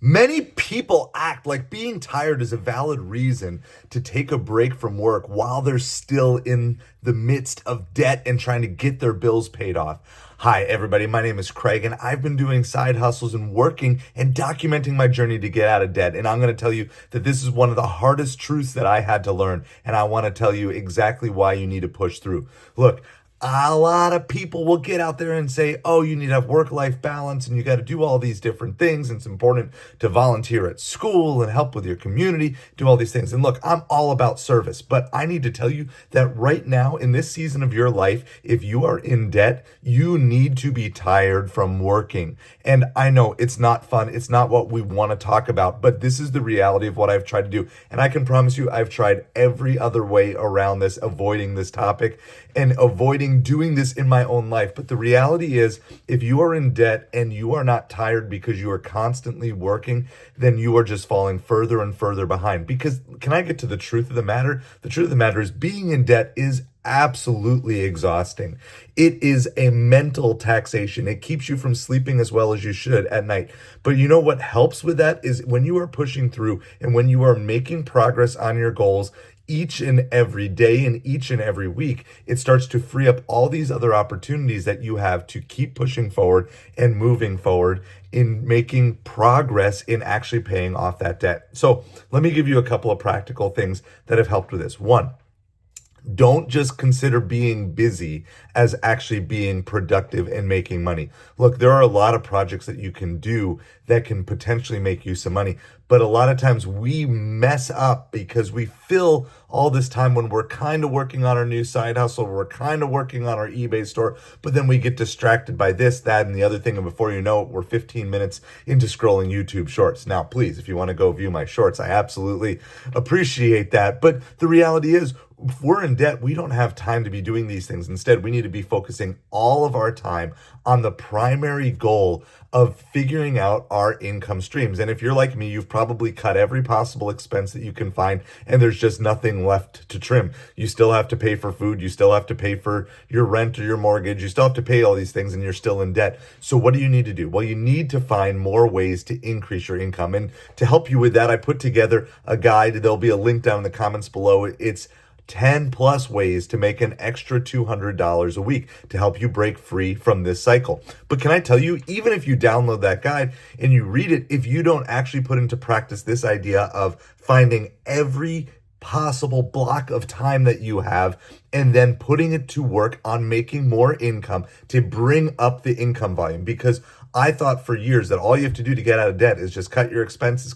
Many people act like being tired is a valid reason to take a break from work while they're still in the midst of debt and trying to get their bills paid off. Hi, everybody. My name is Craig, and I've been doing side hustles and working and documenting my journey to get out of debt. And I'm going to tell you that this is one of the hardest truths that I had to learn. And I want to tell you exactly why you need to push through. Look, a lot of people will get out there and say, oh, you need to have work-life balance and you got to do all these different things. And it's important to volunteer at school and help with your community, do all these things. And look, I'm all about service, but I need to tell you that right now in this season of your life, if you are in debt, you need to be tired from working. And I know it's not fun. It's not what we want to talk about, but this is the reality of what I've tried to do. And I can promise you, I've tried every other way around this, avoiding this topic and avoiding doing this in my own life. But the reality is, if you are in debt and you are not tired because you are constantly working, then you are just falling further and further behind. Because can I get to the truth of the matter? The truth of the matter is being in debt is absolutely exhausting. It is a mental taxation. It keeps you from sleeping as well as you should at night. But you know what helps with that is when you are pushing through and when you are making progress on your goals, each and every day and each and every week, it starts to free up all these other opportunities that you have to keep pushing forward and moving forward in making progress in actually paying off that debt. So let me give you a couple of practical things that have helped with this. One, don't just consider being busy as actually being productive and making money. Look, there are a lot of projects that you can do that can potentially make you some money. But a lot of times we mess up because we fill all this time when we're kind of working on our new side hustle, we're kind of working on our eBay store, but then we get distracted by this, that, and the other thing. And before you know it, we're 15 minutes into scrolling YouTube shorts. Now, please, if you want to go view my shorts, I absolutely appreciate that. But the reality is, if we're in debt, we don't have time to be doing these things. Instead, we need to be focusing all of our time on the primary goal of figuring out our income streams. And if you're like me, you've probably cut every possible expense that you can find, and there's just nothing left to trim. You still have to pay for food. You still have to pay for your rent or your mortgage. You still have to pay all these things, and you're still in debt. So what do you need to do? Well, you need to find more ways to increase your income. And to help you with that, I put together a guide. There'll be a link down in the comments below. It's 10 plus ways to make an extra $200 a week to help you break free from this cycle. But can I tell you, even if you download that guide and you read it, if you don't actually put into practice this idea of finding every possible block of time that you have and then putting it to work on making more income to bring up the income volume, because I thought for years that all you have to do to get out of debt is just cut your expenses.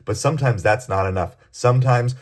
But sometimes that's not enough. Sometimes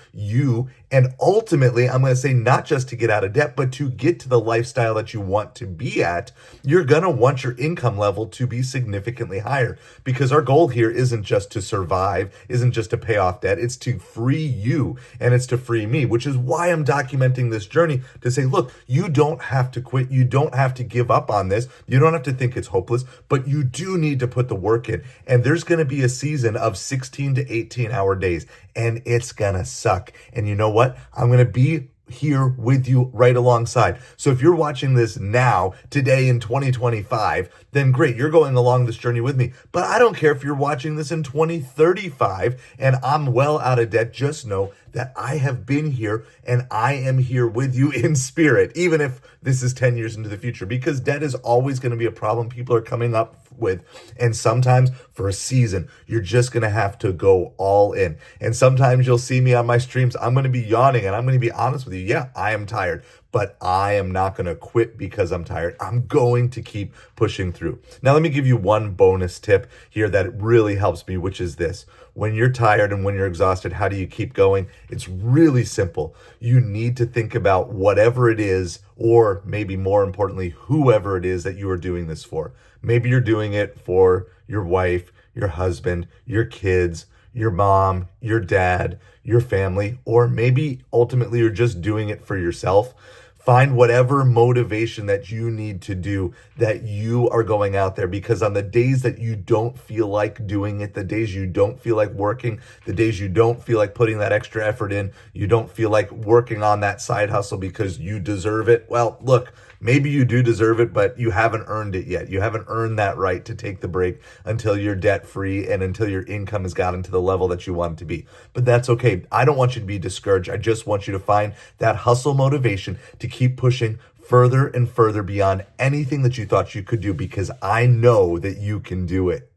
and ultimately, I'm going to say not just to get out of debt, but to get to the lifestyle that you want to be at, you're going to want your income level to be significantly higher, because our goal here isn't just to survive, isn't just to pay off debt. It's to free you and it's to free me, which is why I'm documenting this journey to say, look, you don't have to quit. You don't have to give up on this. You don't have to think it's hopeless, but you do need to put the work in. And there's going to be a season of 16 to 18-hour days, and it's going to suck. And you know what? I'm going to be here with you right alongside. So if you're watching this now, today in 2025, then great, you're going along this journey with me. But I don't care if you're watching this in 2035 and I'm well out of debt. Just know that I have been here and I am here with you in spirit, even if this is 10 years into the future, because debt is always going to be a problem people are coming up with. And sometimes for a season, you're just going to have to go all in. And sometimes you'll see me on my streams. I'm going to be yawning and I'm going to be honest with you. Yeah, I am tired, but I am not going to quit because I'm tired. I'm going to keep pushing through. Now, let me give you one bonus tip here that really helps me, which is this. When you're tired and when you're exhausted, how do you keep going? It's really simple. You need to think about whatever it is, or maybe more importantly, whoever it is that you are doing this for. Maybe you're doing it for your wife, your husband, your kids, your mom, your dad, your family, or maybe ultimately you're just doing it for yourself. Find whatever motivation that you need to do, that you are going out there, because on the days that you don't feel like doing it, the days you don't feel like working, the days you don't feel like putting that extra effort in, you don't feel like working on that side hustle because you deserve it. Well, look, Maybe you do deserve it, but you haven't earned it yet. You haven't earned that right to take the break until you're debt free and until your income has gotten to the level that you want it to be. But that's okay. I don't want you to be discouraged. I just want you to find that hustle motivation to keep pushing further and further beyond anything that you thought you could do, because I know that you can do it.